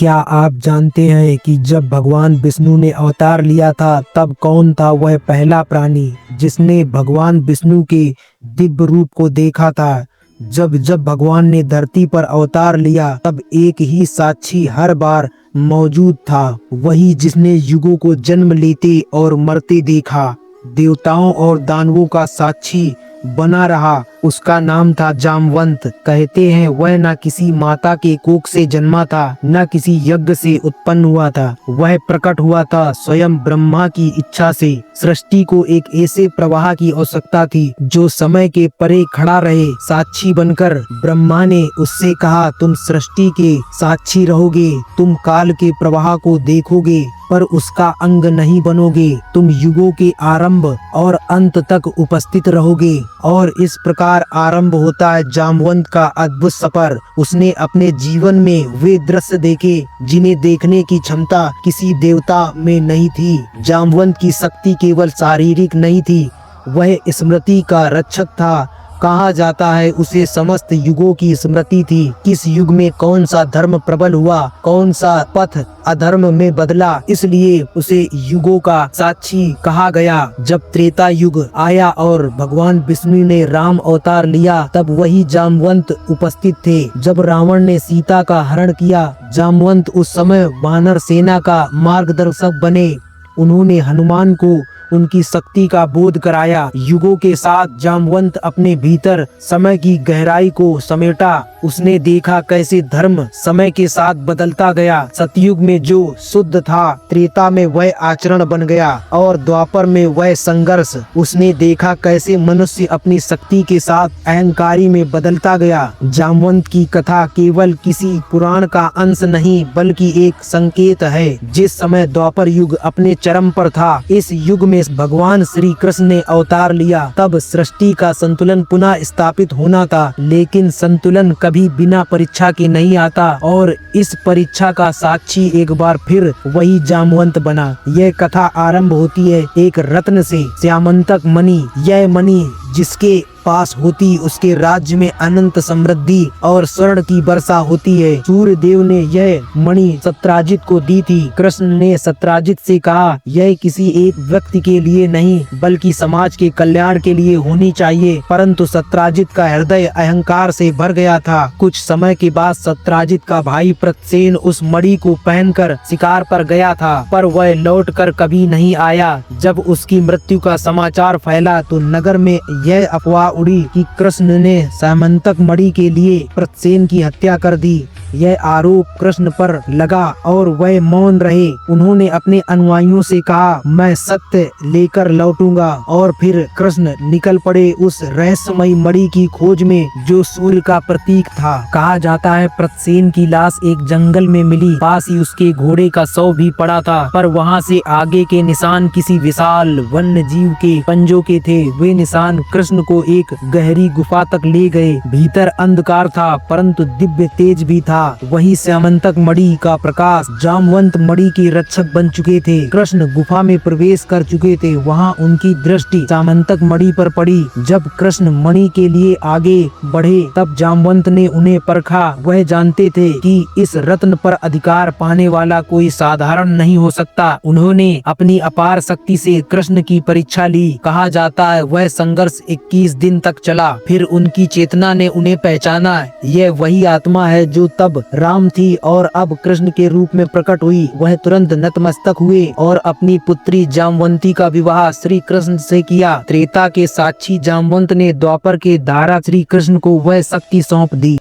क्या आप जानते हैं कि जब भगवान विष्णु ने अवतार लिया था तब कौन था वह पहला प्राणी जिसने भगवान विष्णु के दिव्य रूप को देखा था। जब जब भगवान ने धरती पर अवतार लिया तब एक ही साक्षी हर बार मौजूद था, वही जिसने युगों को जन्म लेते और मरते देखा, देवताओं और दानवों का साक्षी बना रहा। उसका नाम था जामवंत। कहते हैं वह न किसी माता के कोख से जन्मा था, न किसी यज्ञ से उत्पन्न हुआ था। वह प्रकट हुआ था स्वयं ब्रह्मा की इच्छा से। सृष्टि को एक ऐसे प्रवाह की आवश्यकता थी जो समय के परे खड़ा रहे। साक्षी बनकर ब्रह्मा ने उससे कहा, तुम सृष्टि के साक्षी रहोगे, तुम काल के प्रवाह को देखोगे पर उसका अंग नहीं बनोगे, तुम युगों के आरंभ और अंत तक उपस्थित रहोगे। और इस प्रकार आरंभ होता है जामवंत का अद्भुत सफर। उसने अपने जीवन में वे दृश्य देखे जिन्हें देखने की क्षमता किसी देवता में नहीं थी। जामवंत की शक्ति केवल शारीरिक नहीं थी, वह स्मृति का रक्षक था। कहा जाता है उसे समस्त युगों की स्मृति थी। किस युग में कौन सा धर्म प्रबल हुआ, कौन सा पथ अधर्म में बदला, इसलिए उसे युगों का साक्षी कहा गया। जब त्रेता युग आया और भगवान विष्णु ने राम अवतार लिया तब वही जामवंत उपस्थित थे। जब रावण ने सीता का हरण किया, जामवंत उस समय वानर सेना का मार्गदर्शक बने। उन्होंने हनुमान को उनकी शक्ति का बोध कराया। युगों के साथ जामवंत अपने भीतर समय की गहराई को समेटा। उसने देखा कैसे धर्म समय के साथ बदलता गया। सतयुग में जो शुद्ध था, त्रेता में वह आचरण बन गया और द्वापर में वह संघर्ष। उसने देखा कैसे मनुष्य अपनी शक्ति के साथ अहंकारी में बदलता गया। जामवंत की कथा केवल किसी पुराण का अंश नहीं बल्कि एक संकेत है। जिस समय द्वापर युग अपने चरम पर था, इस युग में भगवान श्री कृष्ण ने अवतार लिया। तब सृष्टि का संतुलन पुनः स्थापित होना था, लेकिन संतुलन कभी बिना परीक्षा के नहीं आता और इस परीक्षा का साक्षी एक बार फिर वही जामवंत बना। यह कथा आरंभ होती है एक रत्न से, श्यामंतक मणि। यह मणि जिसके पास होती उसके राज्य में अनंत समृद्धि और स्वर्ण की वर्षा होती है। सूर्य देव ने यह मणि सत्राजित को दी थी। कृष्ण ने सत्राजित से कहा, यह किसी एक व्यक्ति के लिए नहीं बल्कि समाज के कल्याण के लिए होनी चाहिए। परंतु सत्राजित का हृदय अहंकार से भर गया था। कुछ समय के बाद सत्राजित का भाई प्रतसेन उस मणि को पहनकर शिकार पर गया था, पर वह लौटकर कभी नहीं आया। जब उसकी मृत्यु का समाचार फैला तो नगर में यह अफवाह उड़ी कि कृष्ण ने श्यामंतक मणि के लिए प्रतसेन की हत्या कर दी। यह आरोप कृष्ण पर लगा और वह मौन रहे। उन्होंने अपने अनुयायियों से कहा, मैं सत्य लेकर लौटूंगा। और फिर कृष्ण निकल पड़े उस रहस्यमयी मणि की खोज में जो सूर्य का प्रतीक था। कहा जाता है प्रतसेन की लाश एक जंगल में मिली, पास ही उसके घोड़े का शव भी पड़ा था, पर वहाँ से आगे के निशान किसी विशाल वन्य जीव के पंजों के थे। वे निशान कृष्ण को एक गहरी गुफा तक ले गए। भीतर अंधकार था परंतु दिव्य तेज भी था। वही श्यामंतक मणि का प्रकाश। जामवंत मणि के रक्षक बन चुके थे। कृष्ण गुफा में प्रवेश कर चुके थे। वहाँ उनकी दृष्टि श्यामंतक मणि पर पड़ी। जब कृष्ण मणि के लिए आगे बढ़े तब जामवंत ने उन्हें परखा। वह जानते थे कि इस रत्न पर अधिकार पाने वाला कोई साधारण नहीं हो सकता। उन्होंने अपनी अपार शक्ति से कृष्ण की परीक्षा ली। कहा जाता है वह संघर्ष 21 दिन तक चला। फिर उनकी चेतना ने उन्हें पहचाना। यह वही आत्मा है जो तब राम थी और अब कृष्ण के रूप में प्रकट हुई। वह तुरंत नतमस्तक हुए और अपनी पुत्री जामवंती का विवाह श्री कृष्ण से किया। त्रेता के साक्षी जामवंत ने द्वापर के द्वारा श्री कृष्ण को वह शक्ति सौंप दी।